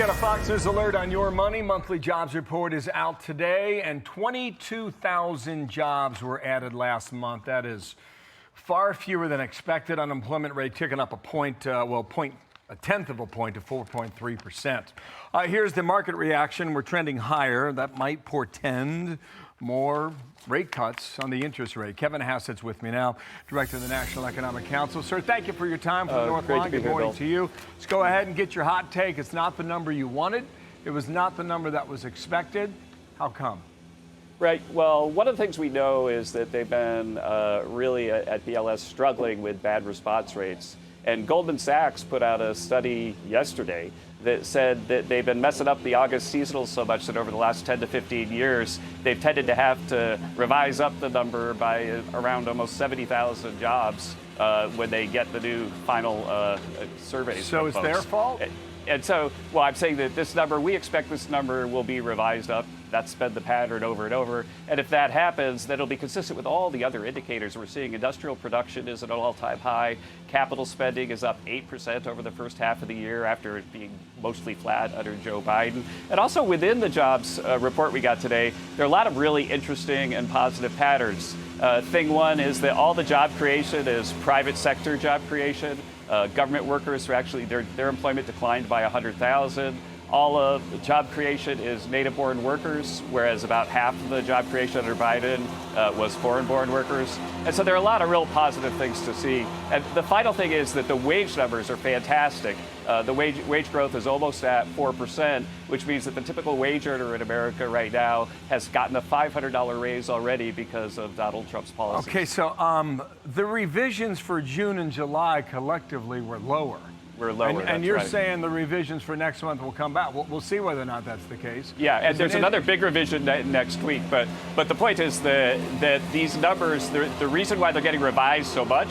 Got a Fox News alert on your money. Monthly jobs report is out today, and 22,000 jobs were added last month. That is far fewer than expected. Unemployment rate ticking up a tenth of a point to 4.3%. Here's the market reaction. We're trending higher. That might portend more rate cuts on the interest rate. Kevin Hassett's with me now, Director of the National Economic Council. Sir, thank you for your time from North Lawn. Good morning to you. Let's go ahead and get your hot take. It's not the number you wanted. It was not the number that was expected. How come? Right. Well, one of the things we know is that they've been really at BLS struggling with bad response rates. And Goldman Sachs put out a study yesterday that said that they've been messing up the August seasonals so much that over the last 10 to 15 years, they've tended to have to revise up the number by around almost 70,000 jobs when they get the new final surveys. So it's their fault? And so, well, I'm saying that this number, we expect this number will be revised up. That's been the pattern over and over. And if that happens, then it'll be consistent with all the other indicators we're seeing. Industrial production is at an all-time high. Capital spending is up 8% over the first half of the year after it being mostly flat under Joe Biden. And also within the jobs report we got today, there are a lot of really interesting and positive patterns. Thing one is that all the job creation is private sector job creation. Government workers are actually, their employment declined by 100,000. All of the job creation is native-born workers, whereas about half of the job creation under Biden was foreign-born workers. And so there are a lot of real positive things to see. And the final thing is that the wage numbers are fantastic. The wage growth is almost at 4%, which means that the typical wage earner in America right now has gotten a $500 raise already because of Donald Trump's policies. Okay, so the revisions for June and July collectively were lower. We're lower, and you're right. saying the revisions for next month will come back. We'll see whether or not that's the case. Yeah, and there's another big revision next week. But the point is that these numbers, the reason why they're getting revised so much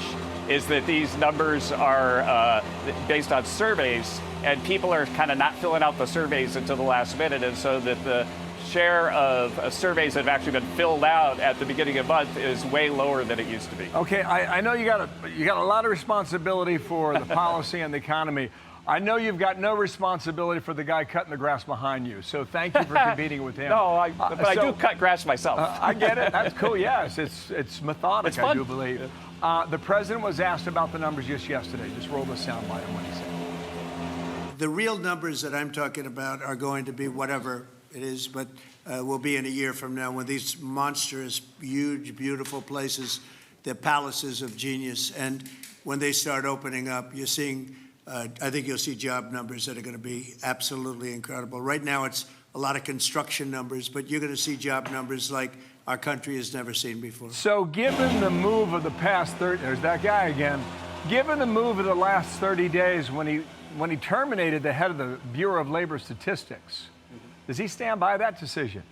is that these numbers are based on surveys, and people are kind of not filling out the surveys until the last minute, and so that the share of surveys that have actually been filled out at the beginning of the month is way lower than it used to be. Okay, I know you got a lot of responsibility for the policy and the economy. I know you've got no responsibility for the guy cutting the grass behind you. So thank you for competing with him. No, but I do cut grass myself. I get it. That's cool. Yes, it's methodical. It's fun. I do believe. The president was asked about the numbers just yesterday. Just roll the soundbite on what he said. The real numbers that I'm talking about are going to be whatever it is, but will be in a year from now when these monstrous, huge, beautiful places, they're palaces of genius. And when they start opening up, you're seeing, I think you'll see job numbers that are going to be absolutely incredible. Right now, it's a lot of construction numbers, but you're going to see job numbers like our country has never seen before. So given the move of the past 30, there's that guy again, given the move of the last 30 days when he terminated the head of the Bureau of Labor Statistics, does he stand by that decision?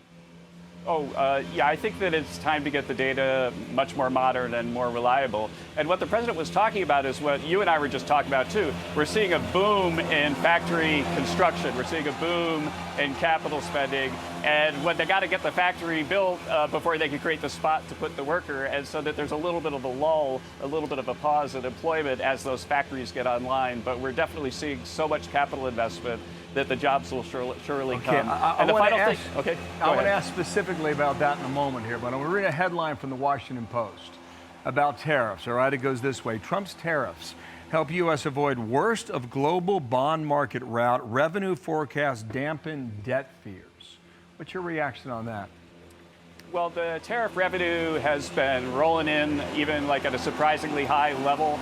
Yeah, I think that it's time to get the data much more modern and more reliable. And what the president was talking about is what you and I were just talking about, too. We're seeing a boom in factory construction. We're seeing a boom in capital spending. And when they got to get the factory built before they can create the spot to put the worker, and so that there's a little bit of a lull, a little bit of a pause in employment as those factories get online. But we're definitely seeing so much capital investment that the jobs will surely come. I want to ask specifically about that in a moment here, but I'm going to read a headline from the Washington Post about tariffs. All right, it goes this way. Trump's tariffs help U.S. avoid worst of global bond market rout. Revenue forecasts dampen debt fears. What's your reaction on that? Well, the tariff revenue has been rolling in even like at a surprisingly high level.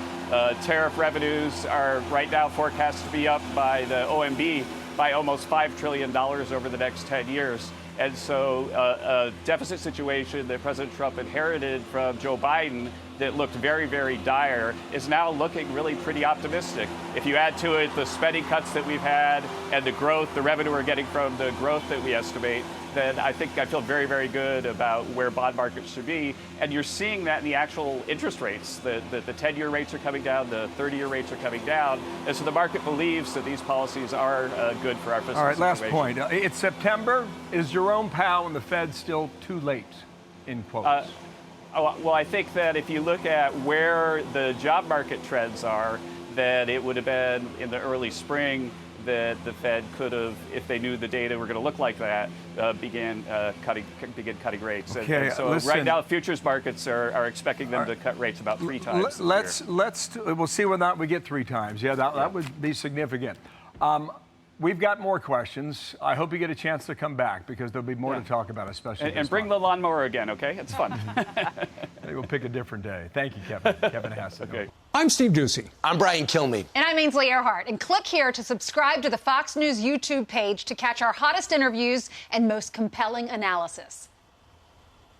Tariff revenues are right now forecast to be up by the OMB by almost $5 trillion over the next 10 years. And so a deficit situation that President Trump inherited from Joe Biden that looked very, very dire is now looking really pretty optimistic. If you add to it the spending cuts that we've had and the growth, the revenue we're getting from the growth that we estimate, then I feel very, very good about where bond markets should be. And you're seeing that in the actual interest rates. The 10-year rates are coming down, the 30-year rates are coming down. And so the market believes that these policies are good for our fiscal situation. All right, last point. It's September. Is Jerome Powell and the Fed still too late, in quotes? Well, I think that if you look at where the job market trends are, that it would have been in the early spring that the Fed could have, if they knew the data were going to look like that, begin cutting rates. Okay, and so listen, right now, futures markets are expecting them to cut rates about 3 times. We'll see whether or not we get 3 times. Yeah, that would be significant. We've got more questions. I hope you get a chance to come back because there'll be more to talk about, especially and bring the lawnmower again, okay? It's fun. Maybe we'll pick a different day. Thank you, Kevin. Kevin Hassett. Okay. I'm Steve Ducey. I'm Brian Kilmeade. And I'm Ainsley Earhart. And click here to subscribe to the Fox News YouTube page to catch our hottest interviews and most compelling analysis.